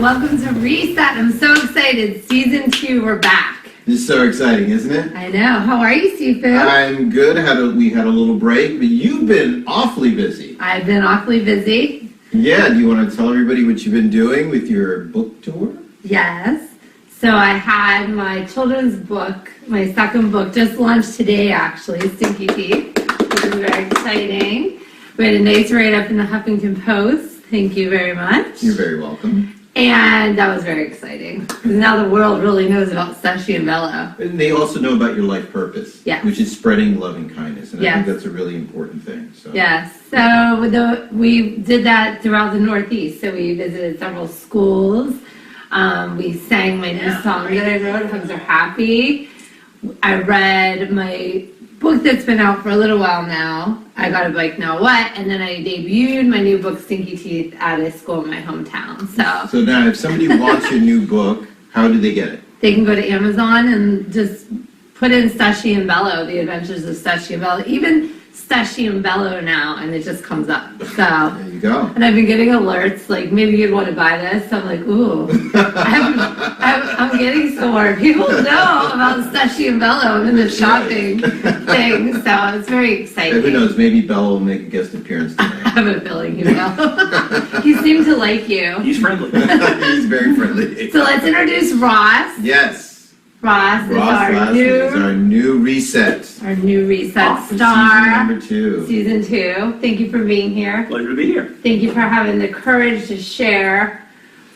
Welcome to Reset. I'm so excited. Season 2, we're back. This is so exciting, isn't it? I know. How are you, Sifu? I'm good. We had a little break, but you've been awfully busy. I've been awfully busy. Yeah, do you want to tell everybody what you've been doing with your book tour? Yes. So I had my children's book, my second book, just launched today, actually, Stinky Teeth, which is very exciting. We had a nice write-up in the Huffington Post. Thank you very much. You're very welcome. And that was very exciting, because now the world really knows about Sashi and Bello. And they also know about your life purpose, Yes. which is spreading loving kindness, and I Yes. think that's a really important thing. So. Yes, so we did that throughout the Northeast. So we visited several schools. We sang my new song that I wrote, Hugs Are Happy. I read my book that's been out for a little while now, I Got a Bike Now What, and then I debuted my new book, Stinky Teeth, at a school in my hometown. So now if somebody wants your new book, how do they get it? they can go to Amazon and just put in Sashi and Bello, The Adventures of Sashi and Bello, even Sashi and Bello now, and it just comes up. So There you go. and I've been getting alerts, like, maybe you'd want to buy this. So I'm like, ooh, I'm getting somewhere. People know about Sashi and Bello. I'm in the shopping thing, so it's very exciting. Who knows, maybe Bella will make a guest appearance I tonight. have a feeling he will. He seemed to like you. He's friendly. He's very friendly. So let's introduce Ross. Yes. Ross is Ross our Lasky is our new reset. reset For star. Season number 2. Season 2. Thank you for being here. Pleasure to be here. Thank you for having the courage to share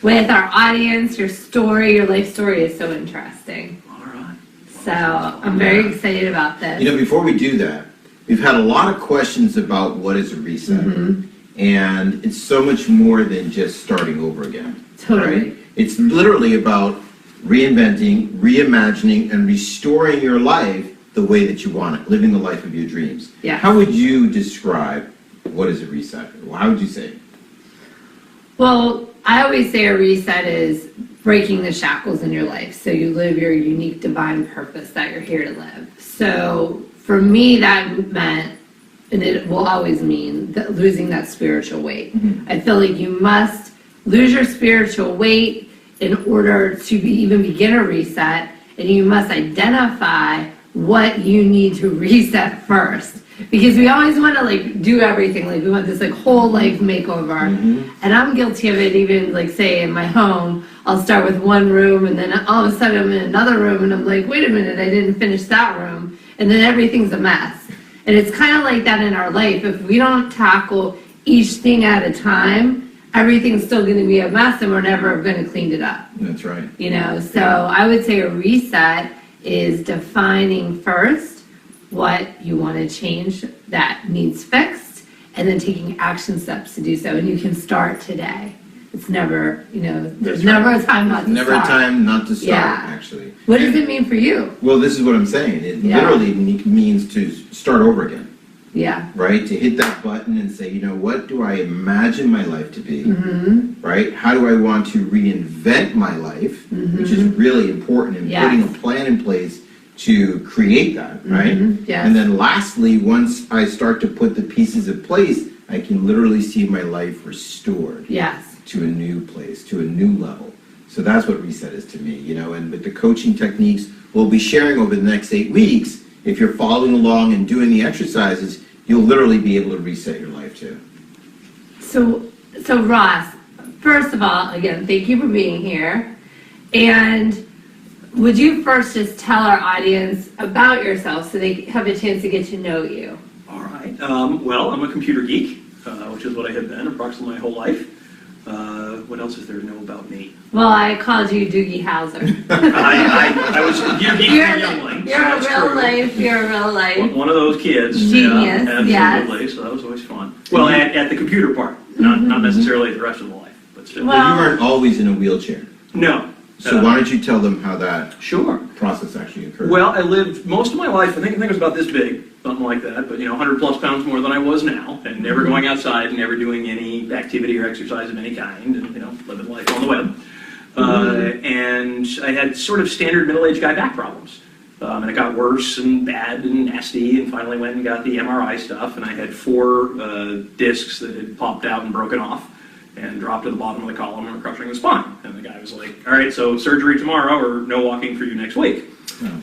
with our audience your story. Your life story is so interesting. All right. So I'm very excited about this. You know, before we do that, we've had a lot of questions about what is a reset. Mm-hmm. And it's so much more than just starting over again. Totally. Right? It's literally about reinventing, reimagining, and restoring your life the way that you want it, living the life of your dreams. Yeah. How would you describe what is a reset? How would you say it? Well, I always say a reset is breaking the shackles in your life so you live your unique divine purpose that you're here to live. So for me, that meant, and it will always mean, that losing that spiritual weight. Mm-hmm. I feel like you must lose your spiritual weight in order to even begin a reset, and you must identify what you need to reset first. Because we always want to like do everything, like we want this like whole life makeover. Mm-hmm. And I'm guilty of it, even like say in my home, I'll start with one room and then all of a sudden I'm in another room and I'm like, wait a minute, I didn't finish that room. And then everything's a mess. And it's kind of like that in our life. If we don't tackle each thing at a time, everything's still going to be a mess and we're never going to clean it up. That's right. You know, so I would say a reset is defining first what you want to change that needs fixed and then taking action steps to do so. And you can start today. It's never, you know, there's never a time not to Never start. a time not to start, Yeah. actually. What does it mean for you? Well, this is what I'm saying. It Yeah. literally means to start over again. Yeah. Right? To hit that button and say, you know, what do I imagine my life to be? Mm-hmm. Right? How do I want to reinvent my life? Mm-hmm. Which is really important in Yes. putting a plan in place to create that, right? Mm-hmm. Yes. And then lastly, once I start to put the pieces in place, I can literally see my life restored Yes. to a new place, to a new level. So that's what reset is to me, you know, and with the coaching techniques we'll be sharing over the next 8 weeks, if you're following along and doing the exercises, you'll literally be able to reset your life too. So Ross, first of all, again, thank you for being here. And would you first just tell our audience about yourself so they have a chance to get to know you? All right. Well, I'm a computer geek, which is what I have been approximately my whole life. What else is there to know about me? Well, I called you Doogie Howser. I was a computer geek from youngling. You're a real life. One of those kids. Genius, yeah, absolutely. So that was always fun. Well, at the computer part, not necessarily the rest of the life, but still. Well- You weren't always in a wheelchair. No. So why don't you tell them how that Sure. process actually occurred? Well, I lived most of my life, I think it was about this big, something like that, but 100 plus pounds more than I was now, and never going outside, and never doing any activity or exercise of any kind, and living life on the web. And I had sort of standard middle-aged guy back problems. And it got worse and bad and nasty, and finally went and got the MRI stuff, and I had 4 discs that had popped out and broken off. and dropped to the bottom of the column and were crushing the spine. And the guy was like, all right, so surgery tomorrow or no walking for you next week.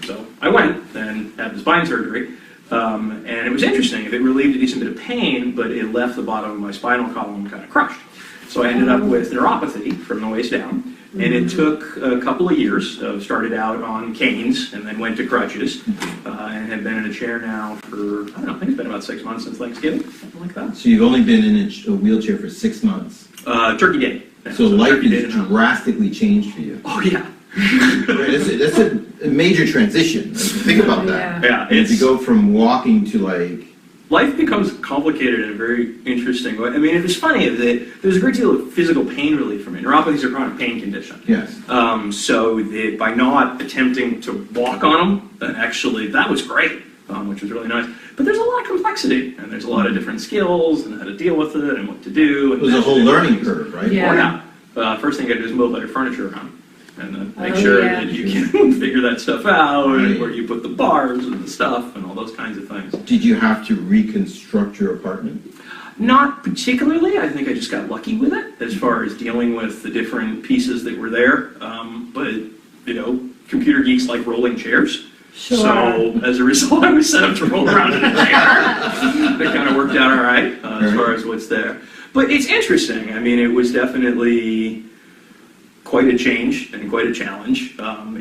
So I went and had the spine surgery. And it was interesting. It relieved a decent bit of pain, but it left the bottom of my spinal column kind of crushed. So I ended up with neuropathy from the waist down. And it took a couple of years. Started out on canes and then went to crutches. And have been in a chair now for, I don't know, I think it's been about 6 months since Thanksgiving, something like that. So you've only been in a wheelchair for 6 months. Turkey Day. Yeah, So life Turkey Day has now. drastically changed for you. Oh, yeah. That's a major transition. Think about that. Yeah, And to go from walking to like, life becomes complicated in a very interesting way. I mean, it was funny that there's a great deal of physical pain relief from it. Neuropathy is a chronic pain condition. yes. So that by not attempting to walk on them, then actually that was great, which was really nice. But there's a lot of complexity, and there's a lot of different skills, and how to deal with it, and what to do. It And was a whole learning curve, right? Yeah. Oh, yeah. First thing you got to do is move all your furniture around. And then make Oh, sure yeah. that you can figure that stuff out, Right. and where you put the bars and the stuff, and all those kinds of things. Did you have to reconstruct your apartment? Not particularly. I think I just got lucky with it as far as dealing with the different pieces that were there. But, you know, computer geeks like rolling chairs. Sure. So as a result, I was set up to roll around in a chair. That kind of worked out all right as far as what's there. But it's interesting. I mean, it was definitely quite a change and quite a challenge.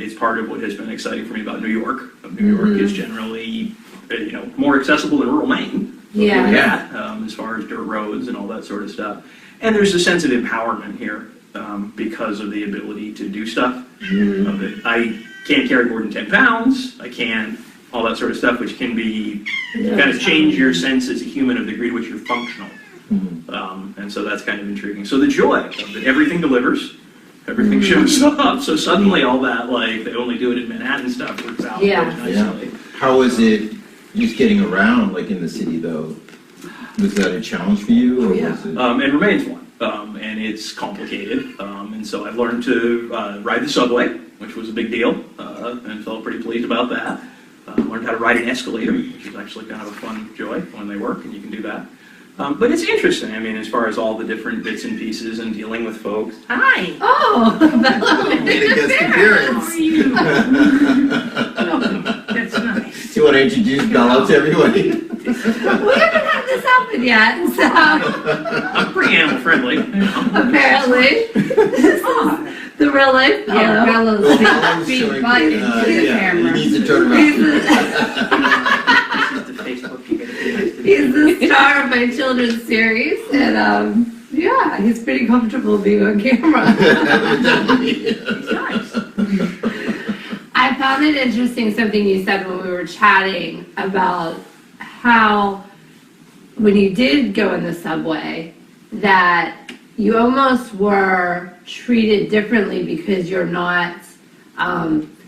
It's part of what has been exciting for me about New York. New York is generally, you know, more accessible than rural Maine. Yeah. As far as dirt roads and all that sort of stuff. And there's a sense of empowerment here because of the ability to do stuff. I can't carry more than 10 pounds. I can't, all that sort of stuff, which can be, kind of change your sense as a human of the degree to which you're functional. And so that's kind of intriguing. So the joy of that everything delivers. Everything shows up, so suddenly all that, like, they only do it in Manhattan stuff works out Yeah. really nicely. How was it just getting around, like in the city though? Was that a challenge for you? Or was it... It remains one, and it's complicated, and so I've learned to ride the subway, which was a big deal, and felt pretty pleased about that. Learned how to ride an escalator, which is actually kind of a fun joy when they work, and you can do that. But it's interesting, I mean, as far as all the different bits and pieces and dealing with folks. Hi! Oh, Made a guest appearance. How are you? That's nice. Do you want to introduce Bella to everybody? we haven't had this happen yet, so I'm pretty animal friendly. apparently this is the real life Bello. Bello's Bella's big showing, butt into the yeah, camera. he needs to turn He's around. the, This is the Facebook you gotta be nice to. he's the star of my children's series, and yeah, he's pretty comfortable being on camera. He's nice. I found it interesting something you said when we were chatting about how when you did go in the subway that you almost were treated differently because you're not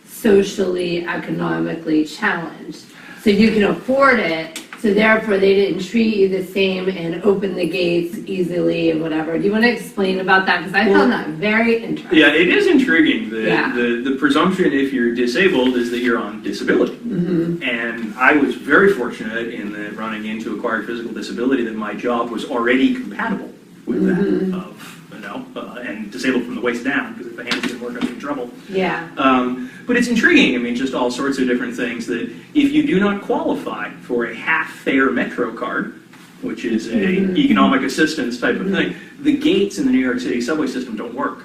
socially, economically challenged. So you can afford it, so therefore they didn't treat you the same and open the gates easily and whatever. Do you want to explain about that? Because I found that very interesting. Yeah, it is intriguing. Yeah. The presumption if you're disabled is that you're on disability. And I was very fortunate in that running into acquired physical disability that my job was already compatible with that, of, you know, and disabled from the waist down, because if the hands didn't work, I'd be in trouble. Yeah. But it's intriguing, I mean, just all sorts of different things that if you do not qualify for a half-fare Metro card, which is a economic assistance type of thing, the gates in the New York City subway system don't work.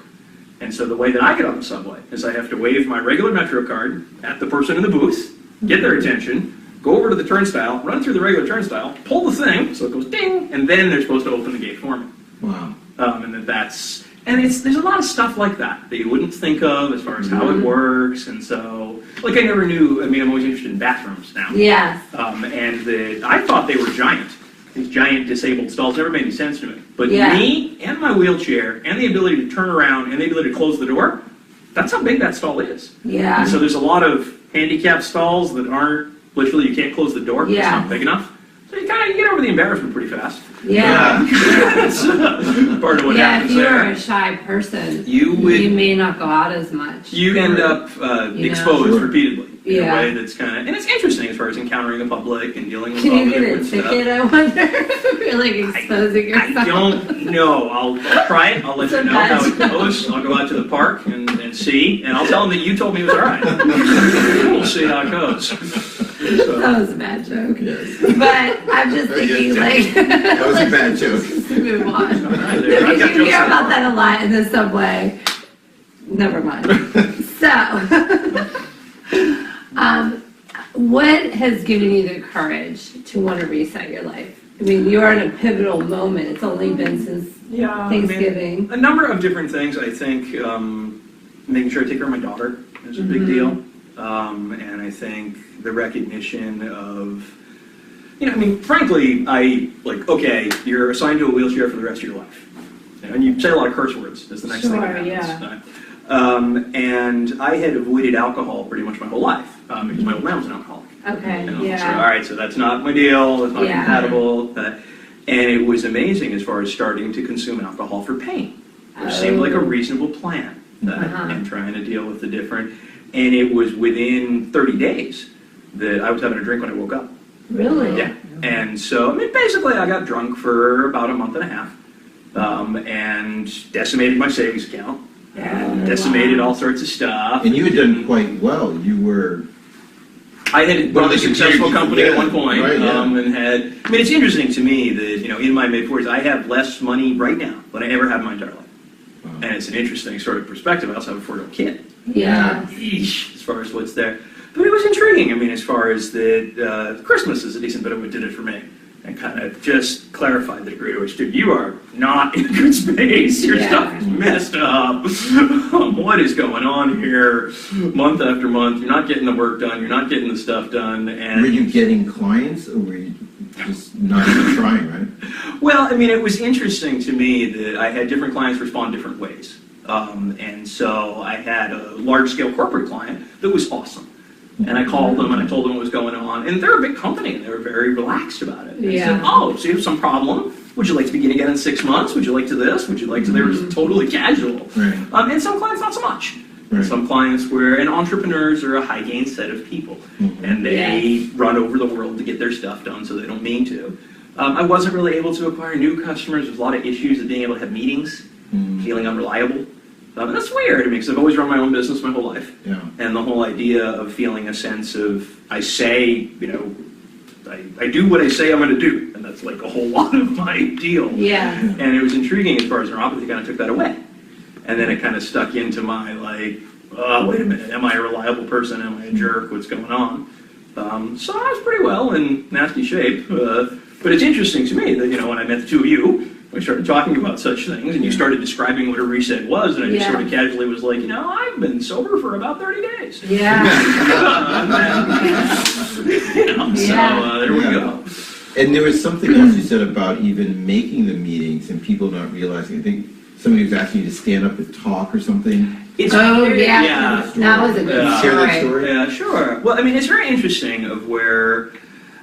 And so the way that I get on the subway is I have to wave my regular Metro card at the person in the booth, get their attention, go over to the turnstile, run through the regular turnstile, pull the thing, so it goes ding, and then they're supposed to open the gate for me. Wow. There's a lot of stuff like that you wouldn't think of as far as how it works, and so, like, I never knew, I mean, I'm always interested in bathrooms now. Yes. I thought they were giant. These giant disabled stalls never made any sense to me. But Yeah. me and my wheelchair and the ability to turn around and the ability to close the door, that's how big that stall is. Yeah. And so there's a lot of handicapped stalls that aren't, literally you can't close the door, it's Yeah. not big enough. So you get over the embarrassment pretty fast. Yeah. That's part of what Yeah, if happens you there. are a shy person, You would you may not go out as much. you end up You exposed know. repeatedly in Yeah. a way that's kind of, and it's interesting as far as encountering the public and dealing with Can all you the get a different stuff. ticket, I wonder? You're like exposing yourself. I don't know. I'll try it. I'll let you know how it goes. I'll go out to the park and see, and I'll tell them that you told me it was all right. We'll see how it goes. So. That was a bad joke. Yes. But I'm just thinking, like... That was a bad joke. Just move on. Right, You hear about that a lot in the subway. Never mind. So, what has given you the courage to want to reset your life? I mean, you're in a pivotal moment. It's only been since Thanksgiving. I mean, a number of different things. I think making sure I take care of my daughter is a big deal. And I think the recognition of, I mean, frankly, okay, you're assigned to a wheelchair for the rest of your life. And you say a lot of curse words is the next thing that happens. And I had avoided alcohol pretty much my whole life because my old man was an alcoholic. Okay, So, all right, so that's not my deal, it's not compatible. And it was amazing as far as starting to consume alcohol for pain, which seemed like a reasonable plan and trying to deal with the different. And it was within 30 days that I was having a drink when I woke up. Really? Yeah. And so, I mean, basically I got drunk for about a month and a half and decimated my savings account. And decimated all sorts of stuff. And you had done quite well. You were... I had run a successful company at one point, right, and had... I mean, it's interesting to me that, in my mid-40s, I have less money right now than I ever have in my entire life. Wow. And it's an interesting sort of perspective. I also have a 4-year-old kid. Yeah. As far as what's there. But it was intriguing. I mean, as far as the Christmas is a decent bit of what did it for me. And kind of just clarified the degree to which, dude, you are not in a good space. Your stuff is messed up. What is going on here? Month after month, you're not getting the work done. You're not getting the stuff done. And were you getting clients, or were you just not even trying, right? Well, I mean, it was interesting to me that I had different clients respond different ways. And so I had a large-scale corporate client that was awesome. And I called them and I told them what was going on. And they're a big company and they were very relaxed about it. They said, oh, so you have some problem? Would you like to begin again in 6 months? Would you like to this? Would you like to... They were just totally casual. Right. And some clients, not so much. Right. Some clients were... And entrepreneurs are a high-gain set of people. And they run over the world to get their stuff done so they don't mean to. I wasn't really able to acquire new customers. There's a lot of issues with being able to have meetings, feeling unreliable. And that's weird to me because I've always run my own business my whole life. Yeah. And the whole idea of feeling a sense of, I say, I do what I say I'm going to do. And that's like a whole lot of my deal. Yeah. And it was intriguing as far as neuropathy kind of took that away. And then it kind of stuck into my wait a minute, am I a reliable person? Am I a jerk? What's going on? So I was pretty well in nasty shape. But it's interesting to me that, when I met the two of you, we started talking about such things, and you started describing what a reset was, and I just sort of casually was like, I've been sober for about 30 days. Yeah. So there we go. And there was something else you said about even making the meetings and people not realizing. I think somebody was asking you to stand up and talk or something. That was a good story. Share that story? Yeah, sure. Well, I mean, it's very interesting of where...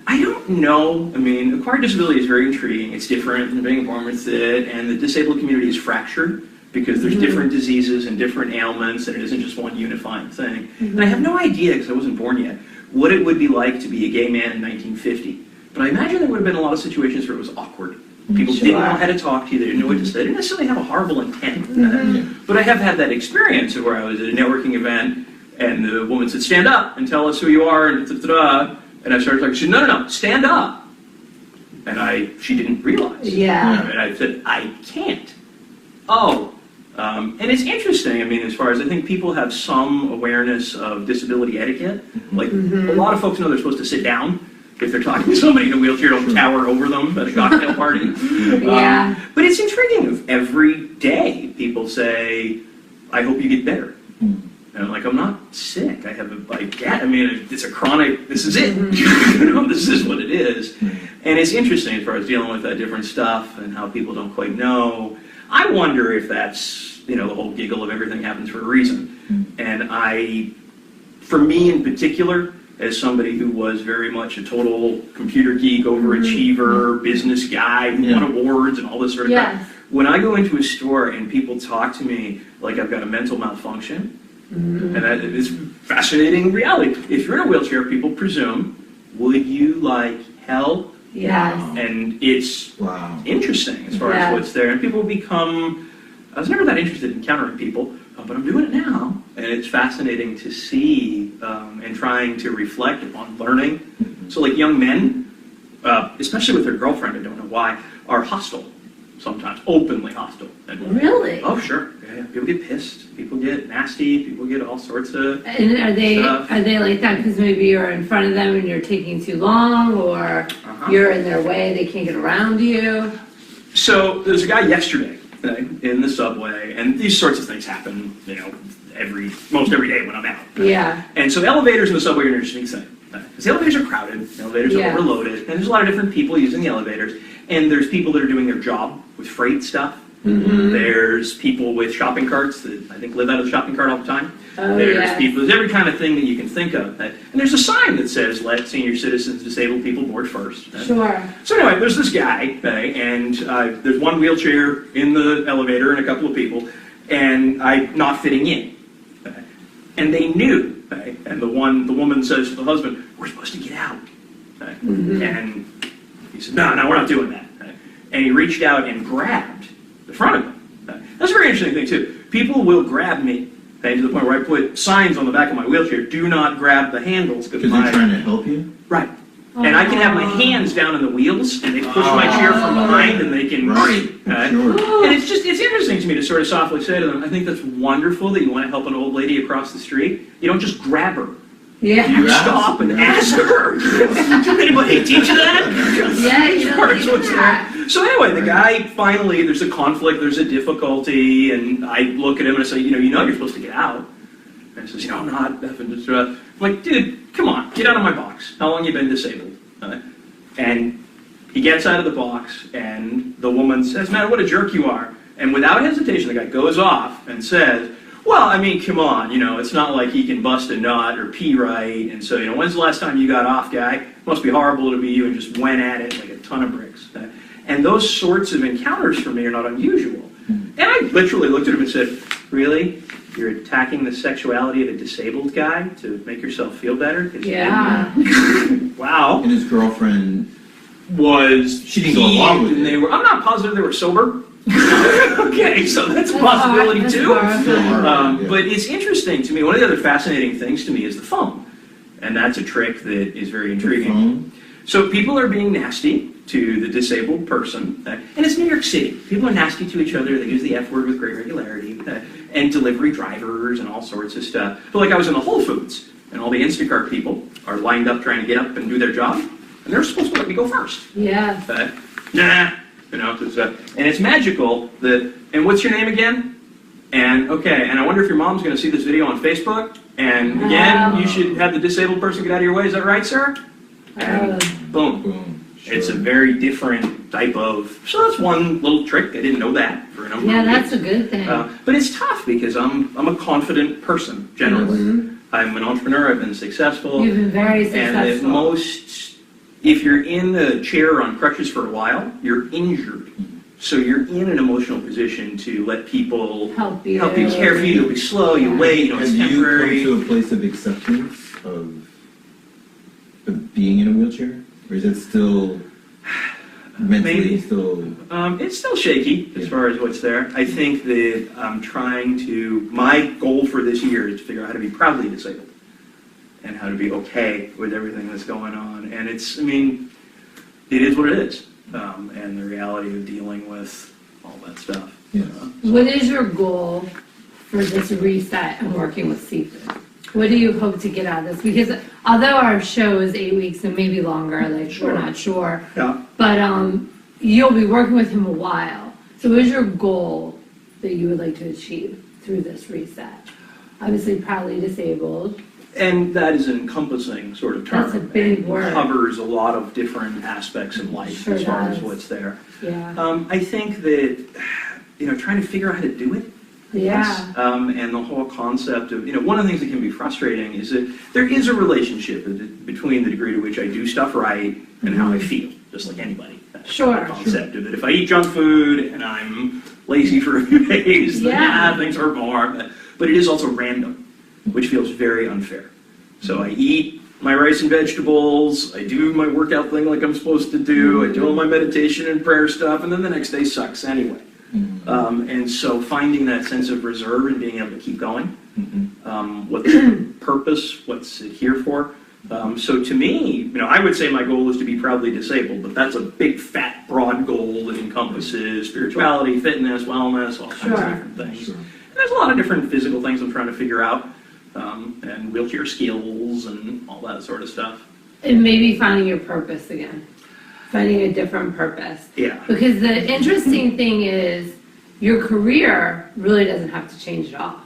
I don't know. I mean, acquired disability is very intriguing. It's different than being born with it, and the disabled community is fractured because there's different diseases and different ailments, and it isn't just one unifying thing. And I have no idea, because I wasn't born yet, what it would be like to be a gay man in 1950. But I imagine there would have been a lot of situations where it was awkward. People didn't know how to talk to you, they didn't know what to say, they didn't necessarily have a horrible intent. But I have had that experience of where I was at a networking event, and the woman said, stand up and tell us who you are, and da-da-da. And I started talking, she said, no, stand up. And she didn't realize. Yeah. And I said, I can't. Oh. And it's interesting, I mean, as far as I think people have some awareness of disability etiquette. Like, a lot of folks know they're supposed to sit down if they're talking to somebody in a wheelchair, don't tower over them at a cocktail party. But it's intriguing. Of every day, people say, I hope you get better. And I'm like, I'm not sick. I have it's a chronic, this is it. This is what it is. And it's interesting as far as dealing with that different stuff and how people don't quite know. I wonder if that's, the whole giggle of everything happens for a reason. And for me in particular, as somebody who was very much a total computer geek, overachiever, business guy, who won awards and all this sort of stuff, when I go into a store and people talk to me like I've got a mental malfunction, and that is fascinating reality. If you're in a wheelchair, people presume, would you like help? Yes. And it's Wow. interesting as far Yeah. as what's there. And people become, I was never that interested in encountering people, but I'm doing it now. And it's fascinating to see and trying to reflect upon learning. So like young men, especially with their girlfriend, I don't know why, are hostile sometimes, openly hostile. And, Really? oh, sure. Yeah. People get pissed. People get nasty. People get all sorts of And are they stuff. like that because maybe you're in front of them and you're taking too long, or you're in their way, they can't get around you? So there's a guy yesterday in the subway, and these sorts of things happen, most every day when I'm out. Yeah. And so the elevators in the subway are an interesting thing. Because the elevators are crowded, the elevators are overloaded, and there's a lot of different people using the elevators. And there's people that are doing their job with freight stuff. Mm-hmm. There's people with shopping carts that I think live out of the shopping cart all the time. Oh, There's every kind of thing that you can think of. And there's a sign that says, let senior citizens, disabled people board first. Sure. So anyway, there's this guy, and there's one wheelchair in the elevator and a couple of people, and I'm not fitting in. And they knew, and the woman says to the husband, we're supposed to get out. Mm-hmm. And he said, no, we're not doing that. And he reached out and grabbed the front of him. That's a very interesting thing, too. People will grab me, to the point where I put signs on the back of my wheelchair, do not grab the handles. Because they're trying to help you? Right. And I can have my hands down in the wheels, and they push my chair from behind, and they can... Right. Sure. And it's interesting to me to sort of softly say to them, I think that's wonderful that you want to help an old lady across the street. You don't just grab her. Yeah. You stop and ask her. Did anybody teach you that? Yeah, you don't do that. So anyway, the guy finally, there's a conflict, there's a difficulty, and I look at him and I say, you know you're supposed to get out. And he says, I'm not. I'm like, dude, come on, get out of my box. How long you been disabled? And he gets out of the box, and the woman says, man, what a jerk you are. And without hesitation, the guy goes off and says, well, I mean, come on, it's not like he can bust a nut or pee right. And so, when's the last time you got off, guy? Must be horrible to be you, and just went at it like a ton of bricks. And those sorts of encounters for me are not unusual. And I literally looked at him and said, really? You're attacking the sexuality of a disabled guy to make yourself feel better? Yeah. Wow. And his girlfriend She didn't go along with it. I'm not positive they were sober. Okay, so that's a possibility too. But it's interesting to me. One of the other fascinating things to me is the phone. And that's a trick that is very intriguing. So people are being nasty to the disabled person. And it's New York City. People are nasty to each other. They use the F word with great regularity. And delivery drivers and all sorts of stuff. But like I was in the Whole Foods, and all the Instacart people are lined up trying to get up and do their job. And they're supposed to let me go first. Yeah. Nah. And it's magical that, and what's your name again? And I wonder if your mom's going to see this video on Facebook. And again, you should have the disabled person get out of your way. Is that right, sir? And boom. Boom. Sure. It's a very different type of, so that's one little trick. I didn't know that for a number of years. Yeah, that's a good thing. But it's tough because I'm a confident person, generally. Mm-hmm. I'm an entrepreneur. I've been successful. You've been very successful. And at most, if you're in the chair on crutches for a while, you're injured. So you're in an emotional position to let people help you care for you. You'll be slow, you wait, it's temporary. Have you come to a place of acceptance of being in a wheelchair? Or is it still mentally It's still shaky as far as what's there. I think that I'm trying to, my goal for this year is to figure out how to be proudly disabled and how to be okay with everything that's going on. And it is what it is. And the reality of dealing with all that stuff. Yeah. What is your goal for this reset and working with Sifu? What do you hope to get out of this? Because although our show is 8 weeks and maybe longer, we're not sure. Yeah. But you'll be working with him a while. So what is your goal that you would like to achieve through this reset? Obviously proudly disabled. And that is an encompassing sort of term. That's a big word. It covers a lot of different aspects of life Sure as far does. as what's there. Yeah. I think that, trying to figure out how to do it. Yeah. And the whole concept of, one of the things that can be frustrating is that there is a relationship between the degree to which I do stuff right and how I feel, just like anybody. That's Sure. The concept of it. If I eat junk food and I'm lazy for a few days, then things are more. But it is also random, which feels very unfair. So I eat my rice and vegetables, I do my workout thing like I'm supposed to do, I do all my meditation and prayer stuff, and then the next day sucks anyway. And so finding that sense of reserve and being able to keep going, what's the purpose, what's it here for? So to me, I would say my goal is to be proudly disabled, but that's a big, fat, broad goal that encompasses spirituality, fitness, wellness, all kinds of different things. And there's a lot of different physical things I'm trying to figure out, and wheelchair skills and all that sort of stuff. And maybe finding your purpose again. Finding a different purpose. Yeah. Because the interesting thing is your career really doesn't have to change at all.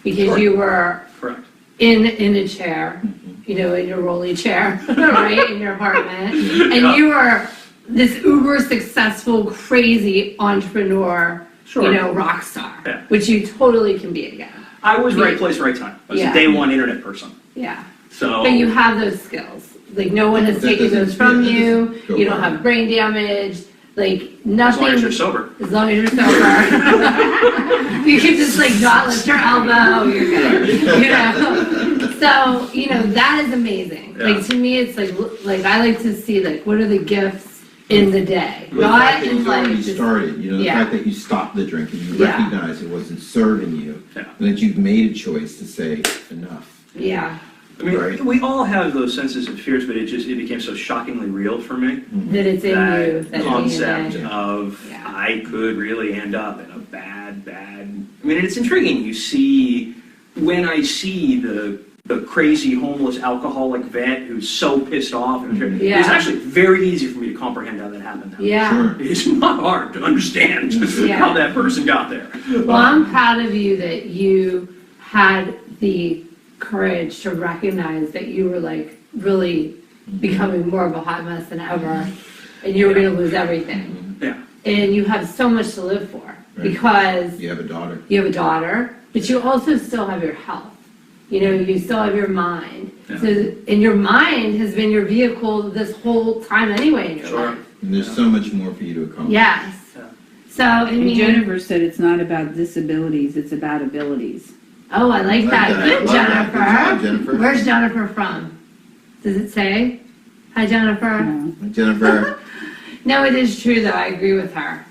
Because you were Correct. in a chair, in your rolly chair, right, in your apartment. And you were this uber successful, crazy entrepreneur, rock star, which you totally can be again. I was right place, right time. I was a day one internet person. Yeah. So. But you have those skills. Like, no one has taken those from you. You don't have brain damage. Like, nothing. As long as you're sober. As long as you're sober. You can just, not lift your elbow. You're good. So, that is amazing. Yeah. Like, to me, it's like I like to see, what are the gifts in the day? Well, the Not fact that in you already just, started, the fact that you stopped the drinking, you recognize it wasn't serving you, and that you've made a choice to say, enough. Yeah. I mean, we all have those senses and fears, but it became so shockingly real for me. That it's in you. That concept of I could really end up in a bad. I mean, it's intriguing. You see, when I see the crazy homeless alcoholic vet who's so pissed off, it's actually very easy for me to comprehend how that happened. Yeah. Sure. It's not hard to understand how that person got there. Well, I'm proud of you that you had the courage to recognize that you were really becoming more of a hot mess than ever, and you were going to lose everything. Yeah. And you have so much to live for because you have a daughter. You have a daughter, but you also still have your health. You still have your mind. Yeah. So, and your mind has been your vehicle this whole time anyway in your life. And there's so much more for you to accomplish. Yes. So, I mean, Jennifer said it's not about disabilities, it's about abilities. Oh, I like that. Good, Love that. Good job, Jennifer. Where's Jennifer from? Does it say? Hi, Jennifer. No. Jennifer. No, it is true, though. I agree with her.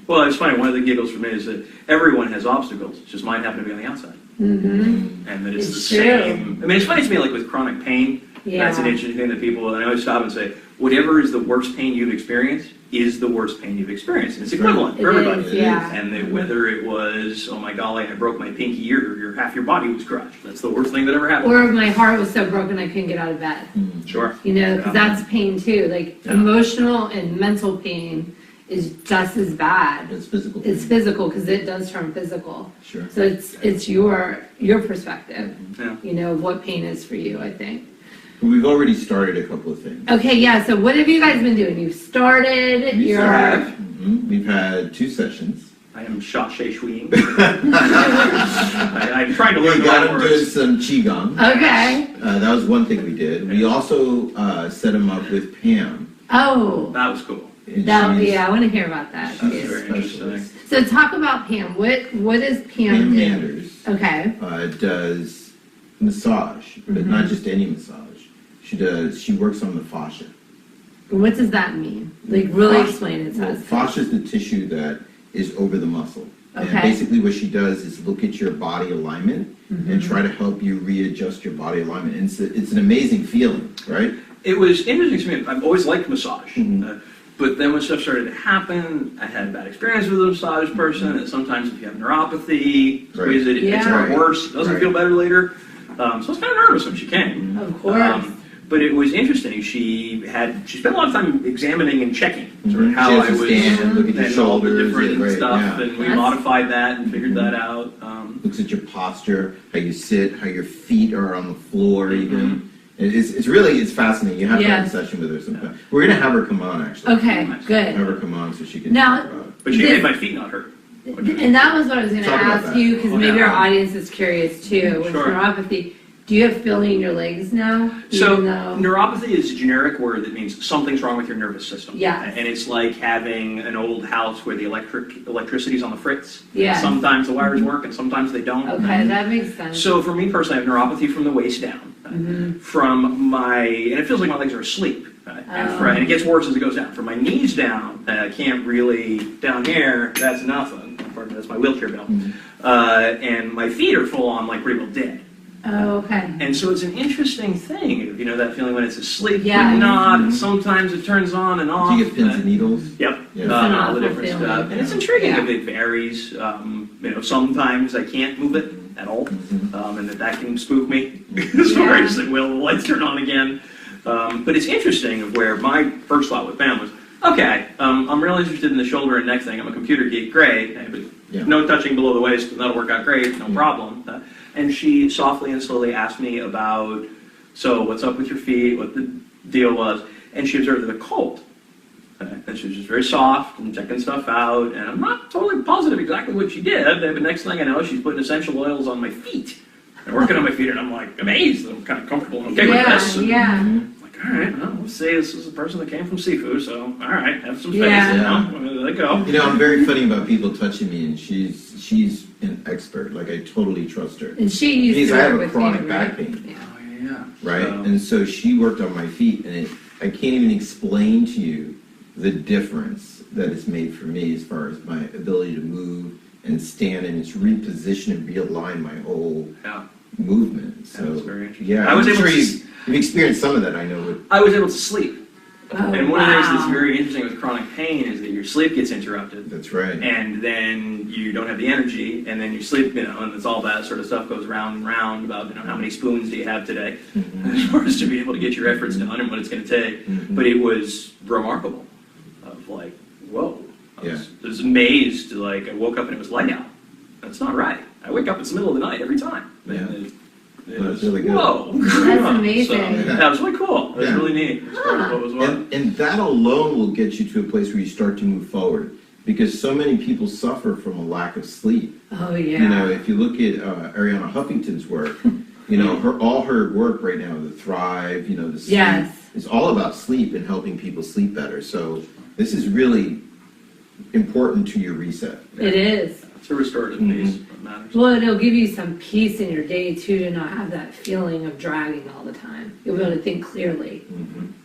Well, it's funny. One of the giggles for me is that everyone has obstacles. It's just mine happen to be on the outside. Mm-hmm. And that it's the true. same. I mean, it's funny to me, with chronic pain, that's an interesting thing that people, and I always stop and say, whatever is the worst pain you've experienced is the worst pain you've experienced. And it's equivalent for everybody. Is, yeah. And that whether it was, oh my golly, I broke my pinky ear, half your body was crushed. That's the worst thing that ever happened. Or if my heart was so broken I couldn't get out of bed. Sure. Because that's pain too. Emotional and mental pain is just as bad. It's physical. It's physical because it does turn physical. Sure. So it's your perspective. Yeah. Of what pain is for you, I think. We've already started a couple of things. Okay, yeah. So what have you guys been doing? You've started. We've had 2 sessions. I am shuiying. I'm trying to learn We the got right him doing words. some qigong. Okay. That was one thing we did. We also set him up with Pam. Oh. That was cool. And That, she's I want to hear about that. That's a very interesting. specialist. So talk about Pam. What does Pam Pam do? Manders Okay. does massage, but not just any massage. She works on the fascia. What does that mean? Really explain it to Well, us. fascia is the tissue that is over the muscle. And Okay. basically what she does is look at your body alignment and try to help you readjust your body alignment. And it's an amazing feeling, right? It was interesting to me. I've always liked massage. But then when stuff started to happen, I had a bad experience with a massage person, and sometimes if you have neuropathy, squeeze it, it makes it worse, it doesn't feel better later. So I was kind of nervous when she came. Of course. But it was interesting. She spent a lot of time examining and checking sort of how She I has was, to stand, look at your and all the shoulders, different right, stuff, yeah. and we That's- modified that and figured that out. Looks at your posture, how you sit, how your feet are on the floor even. It's fascinating. You have to have a session with her sometime. We're going to have her come on, actually. Okay, good. Have her come on so she can Now- talk about it. But she made my feet not hurt. And that was what I was going to Talk about ask that. you, because Oh, maybe yeah. our audience is curious too. With Sure. neuropathy, do you have feeling in your legs now? So Even though- neuropathy is a generic word that means something's wrong with your nervous system. Yeah. And it's like having an old house where the electricity's on the fritz. Yeah. Sometimes the wires work and sometimes they don't. Okay, that makes sense. So for me personally, I have neuropathy from the waist down. from my, and it feels like my legs are asleep. And it gets worse as it goes down. From my knees down, I can't really, down here, that's nothing. That's my wheelchair belt. And my feet are full on, like pretty well dead. Oh, okay. And so it's an interesting thing, you know, that feeling when it's asleep, Yeah. but not, and sometimes it turns on and off. Do you get pins and needles? Yep. Yeah. It's an All the awful different feeling. stuff. And it's intriguing Yeah. if it varies. You know, sometimes I can't move it at all, and that can spook me as far as like, will the lights turn on again? But it's interesting of where my first thought with Pam was, okay, I'm really interested in the shoulder and neck thing. I'm a computer geek, great. But no touching below the waist, that'll work out great, no problem. And she softly and slowly asked me about, so what's up with your feet, what the deal was, and she observed that a cold. And she was just very soft and checking stuff out, and I'm not totally positive exactly what she did, but the next thing I know, she's putting essential oils on my feet, and working on my feet, and I'm like amazed, I'm kind of comfortable and okay with this. And I'm like, all right, well, let's say this is a person that came from Sifu, so all right, have some faith, you know, there they go. You know, I'm very funny about people touching me, and she's an expert. Like, I totally trust her. And she used Because to I have work a with chronic you, back right? pain. Yeah. Right? And so she worked on my feet, and I can't even explain to you the difference that it's made for me as far as my ability to move and stand, and it's reposition and realign my whole movement. So, That's very interesting. yeah, I was I'm able sure to you've experienced some of that, I know. I was able to sleep. Oh, And one of the things that's wow. very interesting with chronic pain is that your sleep gets interrupted. That's right. And then you don't have the energy, and then you sleep, you know, and it's all that sort of stuff goes round and round about, you know, how many spoons do you have today, as far as to be able to get your efforts done and what it's going to take. But it was remarkable, of like, whoa. I was amazed, like, I woke up and it was light out. That's not right. I wake up in the middle of the night every time. And it was really good. Whoa. That's amazing. So, that was really cool. That was really neat. It was part of what was what. And that alone will get you to a place where you start to move forward, because so many people suffer from a lack of sleep. Oh, yeah. You know, if you look at Ariana Huffington's work, you know, all her work right now, the Thrive, you know, the sleep, is all about sleep and helping people sleep better. So this is really important to your reset. It is. It's a restorative piece. What matters. Well, it'll give you some peace in your day, too, to not have that feeling of dragging all the time. You'll be able to think clearly,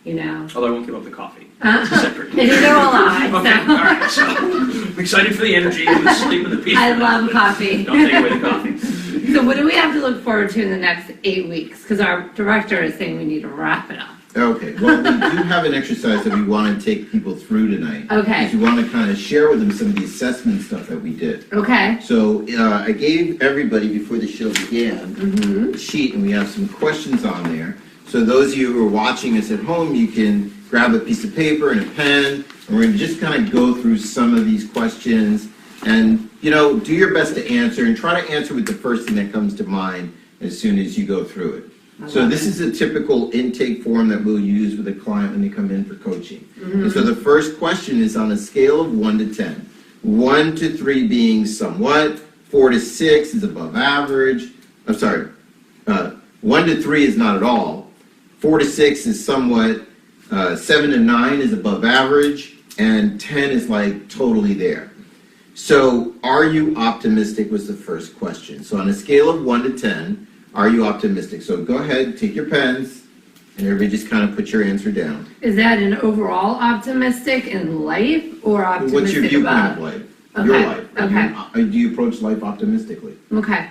you know. Although I won't give up the coffee. And It's a separate. neither will I. Okay, So. all right. So I'm excited for the energy and the sleep and the peace. I love coffee. Don't take away the coffee. So what do we have to look forward to in the next 8 weeks? Because our director is saying we need to wrap it up. Okay, well, we do have an exercise that we want to take people through tonight. Okay. Because we want to kind of share with them some of the assessment stuff that we did. Okay. So I gave everybody, before the show began, a sheet, and we have some questions on there. So those of you who are watching us at home, you can grab a piece of paper and a pen, and we're going to just kind of go through some of these questions. And, you know, do your best to answer, and try to answer with the first thing that comes to mind as soon as you go through it. So this is a typical intake form that we'll use with a client when they come in for coaching. And so the first question is on a scale of 1 to 10. 1 to 3 being somewhat, 4 to 6 is above average. I'm sorry, 1 to 3 is not at all. 4 to 6 is somewhat, 7 to 9 is above average, and 10 is like totally there. So are you optimistic was the first question. So on a scale of 1 to 10, are you optimistic? So go ahead, take your pens, and everybody just kind of put your answer down. Is that an overall optimistic in life or optimistic What's your viewpoint about? of life? Okay. Your life. Okay. Do you approach life optimistically? Okay.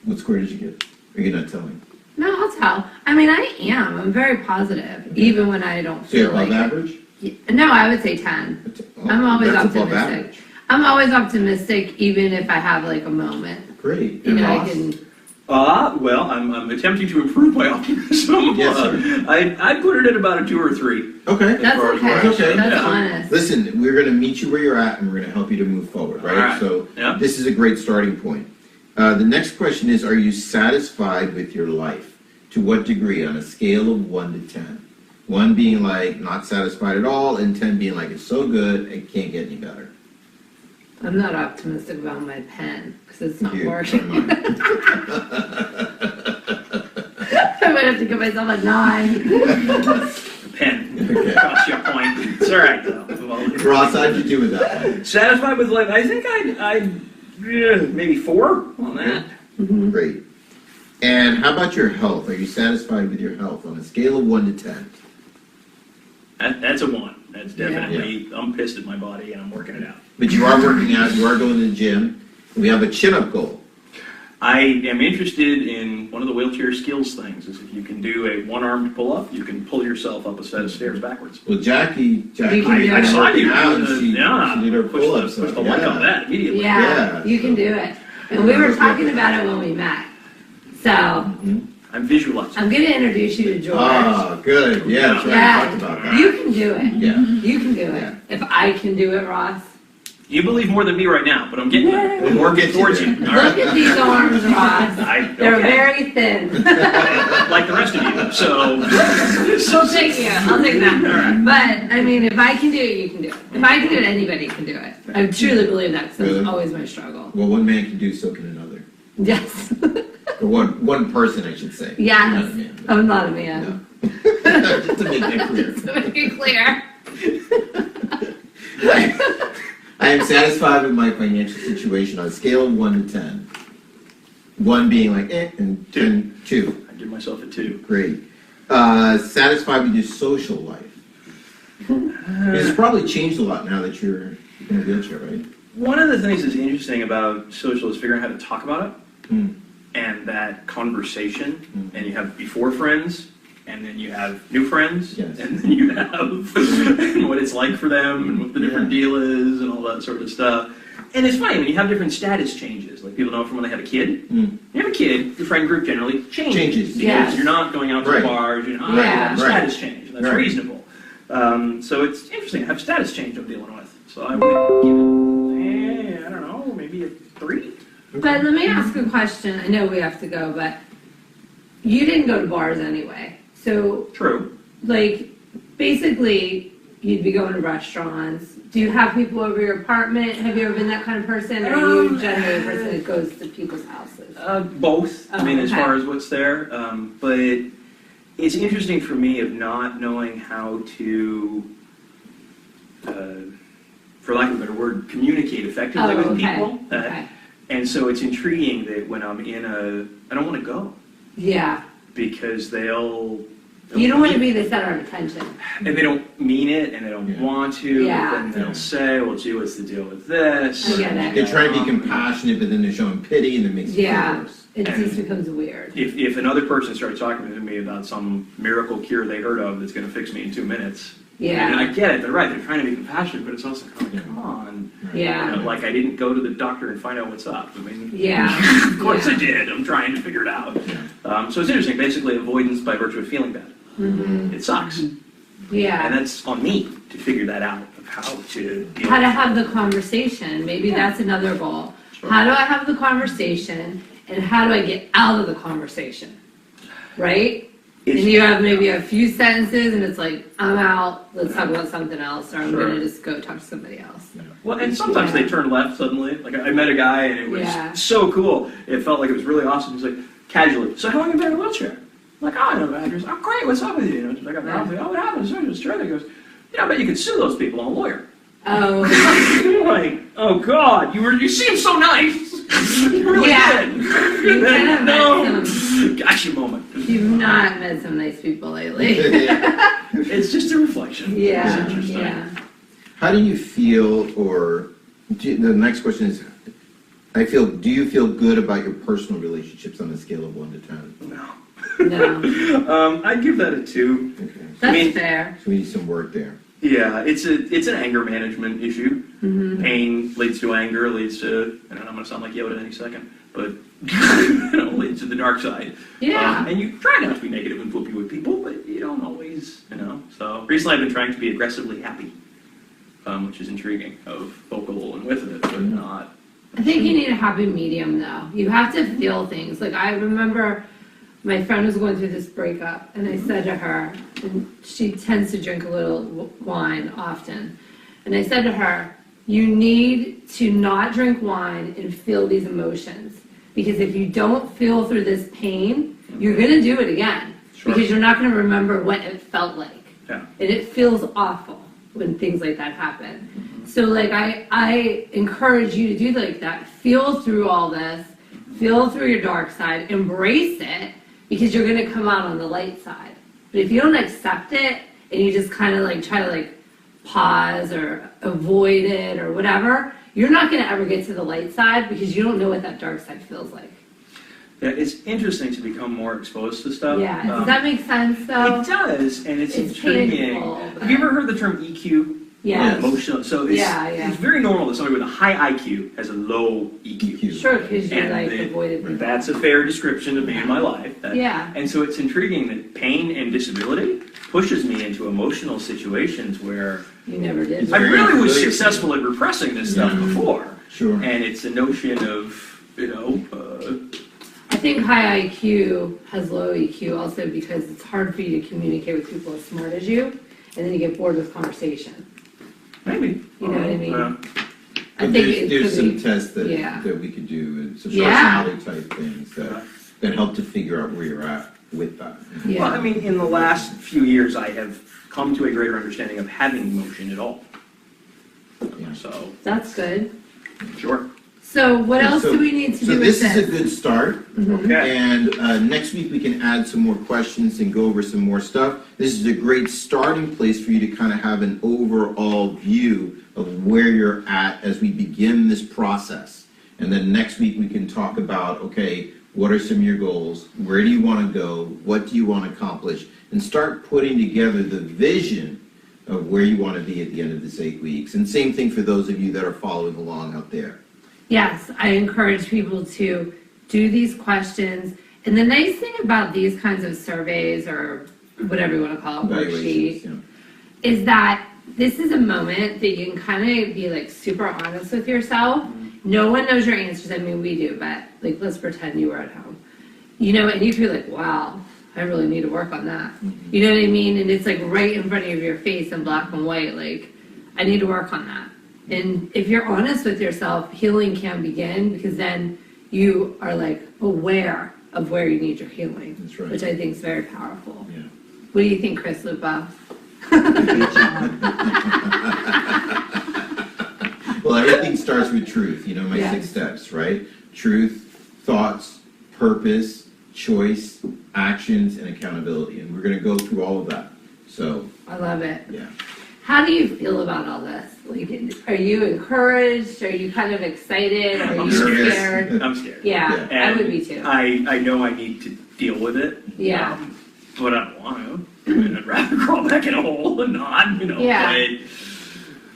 What score did you get? Or you're not telling? No, I'll tell. I mean, I am. I'm very positive, even when I don't So you're feel above like average? it. No, I would say 10. I'm always That's above optimistic. average. I'm always optimistic, even if I have like a moment. Great. You And know, I Ross? can. Well, I'm attempting to improve my optimism. Yes, sir. I'd put it at about a 2 or 3. Okay. That's far as okay. where I Okay. That's Yeah. honest. Listen, we're going to meet you where you're at, and we're going to help you to move forward, right? All right. So Yeah. this is a great starting point. The next question is, are you satisfied with your life? To what degree on a scale of 1 to 10? 1 being like not satisfied at all, and 10 being like it's so good, it can't get any better. I'm not optimistic about my pen because it's not Here, working. try mine. I might have to give myself a 9. Pen. Okay. Cost you a point. It's all right, though. Ross, how'd you do with that one? Satisfied with life? I think I'd maybe 4 on that. Great. And how about your health? Are you satisfied with your health on a scale of 1 to 10? That's a 1. That's definitely, I'm pissed at my body and I'm working it out. But you are working out, you are going to the gym. We have a chin-up goal. I am interested in one of the wheelchair skills things, is if you can do a one-armed pull-up, you can pull yourself up a set of stairs backwards. Well, Jacqui, I saw you. she did her pull-ups. Push the like on that immediately. Yeah, you can do it. And we were talking about it when we met. So, I'm visualizing. I'm gonna introduce you to George. Oh, good. Yeah, that's right. Yeah, We talked about that. you can do it. Yeah. You can do it. Yeah. If I can do it, Ross. You believe more than me right now, but I'm getting there. Yay. I'm working We'll towards get you. you All Look right? at these arms, Ross. They're Okay. very thin. Like the rest of you, so. We'll take you. I'll take that. But, I mean, if I can do it, you can do it. If I can do it, anybody can do it. I truly believe that, because Really? it's always my struggle. Well, one man can do, so can another. Yes. Or one person, I should say. Not a Yes. man, but- I'm not a man. No. Just to make that clear. Just to make it clear. I am satisfied with my financial situation on a scale of 1 to 10. 1 being like, and 10, 2. I give myself a 2. Great. Satisfied with your social life. It's probably changed a lot now that you're in a wheelchair, right? One of the things that's interesting about social is figuring out how to talk about it, Mm. and that conversation, and you have before friends, and then you have new friends, Yes. and then you have and what it's like for them, and what the different deal is, and all that sort of stuff. And it's funny, when you have different status changes, like people know from when they have a kid. Mm. You have a kid, your friend group generally changes. Because Yes. you're not going out to Right. bars, you're not, Yeah. you have a status change, and that's Right. reasonable. So it's interesting to have status change I'm dealing with. So I would give it, I don't know, maybe a 3? But let me ask a question. I know we have to go, but you didn't go to bars anyway. So, True. like, basically, you'd be going to restaurants. Do you have people over your apartment? Have you ever been that kind of person? Or are you generally a person that goes to people's houses? Both. I mean, as Okay. far as what's there, but it's interesting for me of not knowing how to, for lack of a better word, communicate effectively with people. Okay. And so it's intriguing that when I'm I don't want to go Yeah. because they'll You don't want to be the center of attention. and they don't mean it, and they don't want to. Yeah. And they'll say, "Well, gee, what's the deal with this?" I get it. They're trying to be compassionate, but then they're showing pity, and it makes it Yeah. worse. It And- just becomes weird. If another person starts talking to me about some miracle cure they heard of that's going to fix me in 2 minutes, and Yeah. I get it, they're right, they're trying to be compassionate, but it's also kind of like, come on. Yeah. You know, like I didn't go to the doctor and find out what's up. I mean, Yeah. of course Yeah. I did. I'm trying to figure it out. So it's interesting. Basically, avoidance by virtue of feeling bad. Mhm. It sucks, and Yeah. that's on me to figure that out of how to deal. How to with have the conversation. Maybe that's another goal. Sure. How do I have the conversation and how do I get out of the conversation? Right? And It's- you have maybe a few sentences and it's like, I'm out, let's talk about something else, or I'm Sure. gonna just go talk to somebody else. Well, and sometimes Yeah. they turn left suddenly. Like I met a guy and it was Yeah. so cool. It felt like it was really awesome. He's like, casually, so how long have you been in a wheelchair? I'm like, oh, I know the address. Oh, great, what's up with you? And I got Yeah. like, oh, what happened? So it's true. He goes, I bet you could sue those people. I'm a lawyer. Oh, I'm like, oh God, you seem so nice. You really Yeah. did. You And then, kinda no, gotcha moment. you've not met some nice people lately. It's just a reflection. Yeah, It's interesting. yeah. How do you feel, the next question is, do you feel good about your personal relationships on a scale of 1 to 10? No. No, I'd give that a 2. Okay. that's mean- fair. So we need some work there. Yeah, it's an anger management issue. Mhm. Pain leads to anger, leads to, and I'm going to sound like Yoda any second, but leads to the dark side. Yeah. And you try not to be negative and whoopy with people, but you don't always, So recently I've been trying to be aggressively happy, which is intriguing, of vocal and with it, but not. I think you need a happy medium though. You have to feel things. Like I remember my friend was going through this breakup and I said to her, and she tends to drink a little wine often, and I said to her, you need to not drink wine and feel these emotions. Because if you don't feel through this pain, you're gonna do it again. Sure. Because you're not gonna remember what it felt like. Yeah. And it feels awful when things like that happen. So like I encourage you to do like that. Feel through all this. feel through your dark side, embrace it, because you're gonna come out on the light side. But if you don't accept it, and you just kind of like try to like pause or avoid it or whatever, you're not gonna ever get to the light side because you don't know what that dark side feels like. Yeah, it's interesting to become more exposed to stuff. Yeah, does that make sense though? It does, and it's intriguing. painful, Have you ever heard the term EQ? Yes. Emotional. So it's, Yeah. it's very normal that somebody with a high IQ has a low EQ. Sure, because you And like avoided the that's a fair description of me in my life. Yeah. And so it's intriguing that pain and disability pushes me into emotional situations where You never did. I very really was familiar. successful at repressing this stuff before. Sure. And it's a notion of, I think high IQ has low EQ also because it's hard for you to communicate with people as smart as you, and then you get bored with conversation. maybe. You know what I mean? Yeah. I But think it there's could some be, tests that, yeah. that we could do, and some Yeah. personality type things that help to figure out where you're at with that. yeah. Well, I mean, in the last few years, I have come to a greater understanding of having emotion at all. Yeah. So, That's good. sure. So what Yeah, else so- do we need to So do with this this? is a good start. Mhm. Okay. And next week we can add some more questions and go over some more stuff. This is a great starting place for you to kind of have an overall view of where you're at as we begin this process. And then next week we can talk about, okay, what are some of your goals? Where do you want to go? What do you want to accomplish? And start putting together the vision of where you want to be at the end of this 8 weeks. And same thing for those of you that are following along out there. Yes, I encourage people to do these questions. And the nice thing about these kinds of surveys or whatever you want to call it, worksheet, Evaluations, is that this is a moment that you can kind of be like super honest with yourself. No one knows your answers. I mean, we do, but like, let's pretend you were at home. You know, and you feel like, wow, I really need to work on that. You know what I mean? And it's like right in front of your face in black and white, like, I need to work on that. And if you're honest with yourself, healing can begin because then you are like aware of where you need your healing. That's right. Which I think is very powerful. Yeah. What do you think, Chris Lupa? Well, everything starts with truth, you know, my Yeah. 6 steps, right? Truth, thoughts, purpose, choice, actions, and accountability. And we're going to go through all of that. So, I love it. yeah. How do you feel about all this? Like, are you encouraged? Are you kind of excited? Are I'm you nervous. scared? I'm scared. Yeah, I And would be too. I know I need to deal with it. Yeah. But I don't want to. I mean, I'd rather crawl back in a hole than not, Yeah.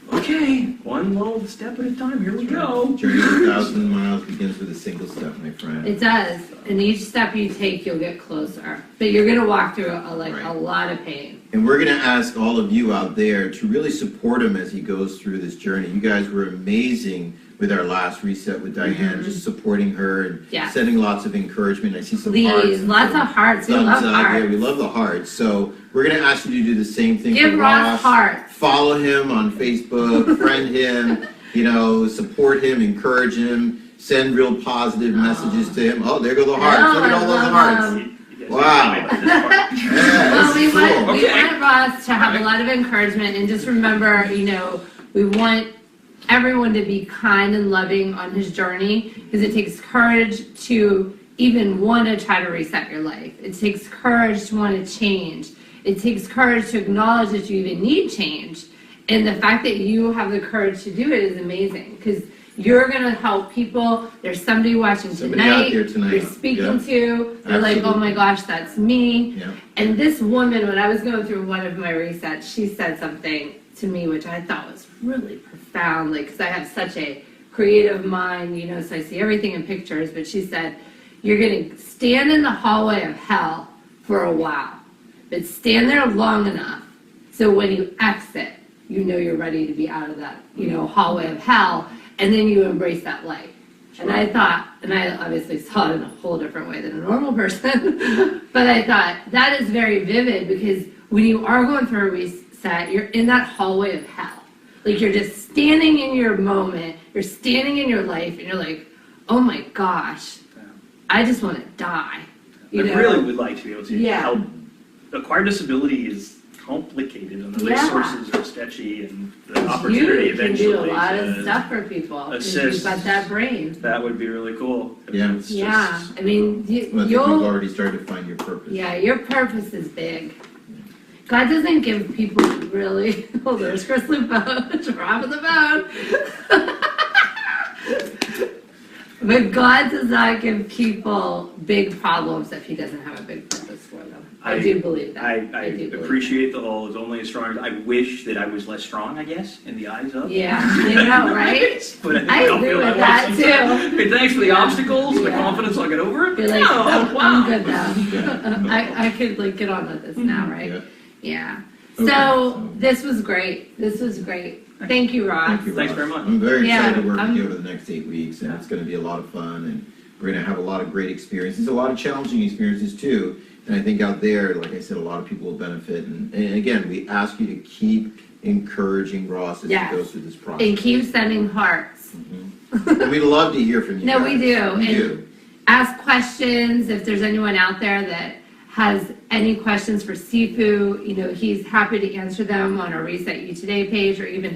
But, okay, one little step at a time. Here we go. Journey to 1,000 miles begins with a single step, my friend. It does. And each step you take, you'll get closer. But you're going to walk through a Right. lot of pain. And we're going to ask all of you out there to really support him as he goes through this journey. You guys were amazing with our last reset with Diane, just supporting her and Yes. sending lots of encouragement. I see some hearts. Please, and lots some of hearts. We thumbs love up. hearts. Yeah, we love the hearts. So we're going to ask you to do the same thing Give for Ross hearts. Follow him on Facebook, friend him, you know, support him, encourage him, send real positive messages to him. Oh, there go the hearts. Look at all those I love hearts. them. You guys Wow. are about this part. Yeah, Well, this is we cool. want Ross to have a Alright. lot of encouragement, and just remember, you know, we want everyone to be kind and loving on his journey, because it takes courage to even want to try to reset your life. It takes courage to want to change. It takes courage to acknowledge that you even need change. And the fact that you have the courage to do it is amazing, because you're going to help people. There's somebody watching Somebody out tonight, there tonight. you're speaking Yeah. to, they're like, oh my Absolutely. gosh, that's me. Yeah. And this woman, when I was going through one of my resets, she said something to me which I thought was really profound, like, because I have such a creative mind, you know, so I see everything in pictures, but she said, you're going to stand in the hallway of hell for a while, but stand there long enough so when you exit, you know you're ready to be out of that, you know, hallway of hell, and then you embrace that light. And I thought, and I obviously saw it in a whole different way than a normal person, but I thought that is very vivid, because when you are going through a reset, you're in that hallway of hell. Like, you're just standing in your moment, you're standing in your life, and you're like, oh my gosh, I just want to die. I You know? really would like to be able to Yeah. help. Acquired disability is complicated and the Yeah. resources are sketchy and the You opportunity can eventually do a lot of to stuff for people, because assist. you've got that brain. That would be really cool. Yeah. It's just- Yeah, I mean, Well, I think we've you'll, already started to find your purpose. yeah, your purpose is big. God doesn't give people really, oh, there's Chris Lupo, dropping the phone. But God does not give people big problems if he doesn't have a big purpose for them. I do believe that. I do believe appreciate the whole, it's only as strong as, I wish that I was less strong, I guess, in the eyes of. Yeah, you know, right? But I don't agree feel with way that, sometimes. too. Hey, thanks for the Yeah. obstacles, the Yeah. confidence I'll get over it. You're like, No, oh, wow. I'm good now. I could like get on with this now, right? Yeah. Yeah. Okay, So so- this was great. This was great. Thank you, Ross. Thank you, Thanks Ross. very much. I'm very Yeah, excited to work with I'm- you over the next 8 weeks, and it's gonna be a lot of fun, and we're gonna have a lot of great experiences, a lot of challenging experiences too. And I think out there, like I said, a lot of people will benefit. And again, we ask you to keep encouraging Ross as Yes. he goes through this process. And keep sending hearts. And we'd love to hear from you No, guys. we do. We And do. ask questions if there's anyone out there that has any questions for Sifu. You know, he's happy to answer them on our Reset You Today page or even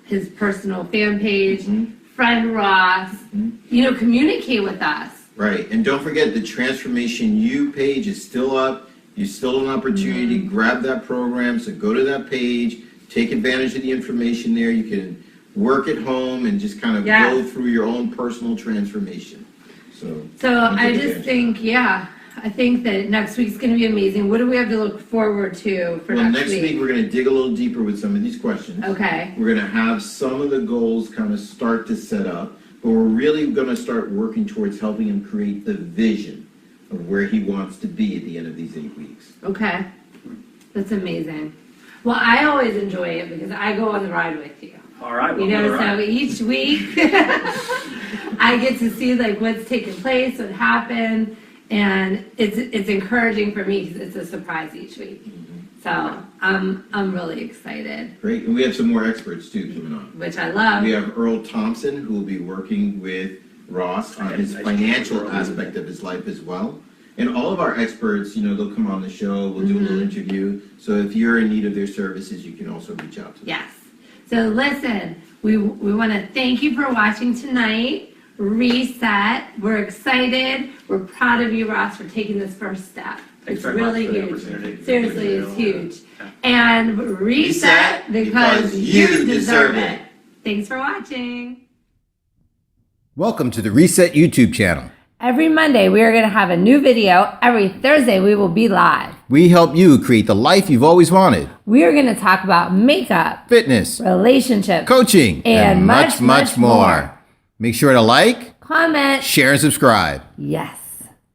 his personal fan page. Friend Ross, you know, communicate with us. Right, and don't forget the Transformation U page is still up. You still have an opportunity to grab that program, so go to that page, take advantage of the information there. You can work at home and just kind of Yes. go through your own personal transformation. So So take I just advantage. think, yeah, I think that next week's going to be amazing. What do we have to look forward to for Well, next week? we're going to dig a little deeper with some of these questions. Okay. We're going to have some of the goals kind of start to set up, but we're really going to start working towards helping him create the vision of where he wants to be at the end of these 8 weeks. Okay. That's amazing. Well, I always enjoy it because I go on the ride with you. All right, You well, know, all right. so each week I get to see like what's taking place, what happened, and it's encouraging for me because it's a surprise each week. So I'm really excited, Great, and we have some more experts too coming on. which I love. We have Earl Thompson, who will be working with Ross on his financial aspect of his life as well. And all of our experts, you know, they'll come on the show, we'll do a little interview. So if you're in need of their services, you can also reach out to them. Yes. So listen, we want to thank you for watching tonight. Reset. We're excited. We're proud of you, Ross, for taking this first step. Thanks It's very much really for the huge. opportunity. Seriously, it's huge. Yeah. And reset because you deserve it. Thanks for watching. Welcome to the Reset YouTube channel. Every Monday, we are going to have a new video. Every Thursday, we will be live. We help you create the life you've always wanted. We are going to talk about makeup, Fitness, relationships, coaching, and much, much more. Make sure to like, comment. share, and subscribe. Yes.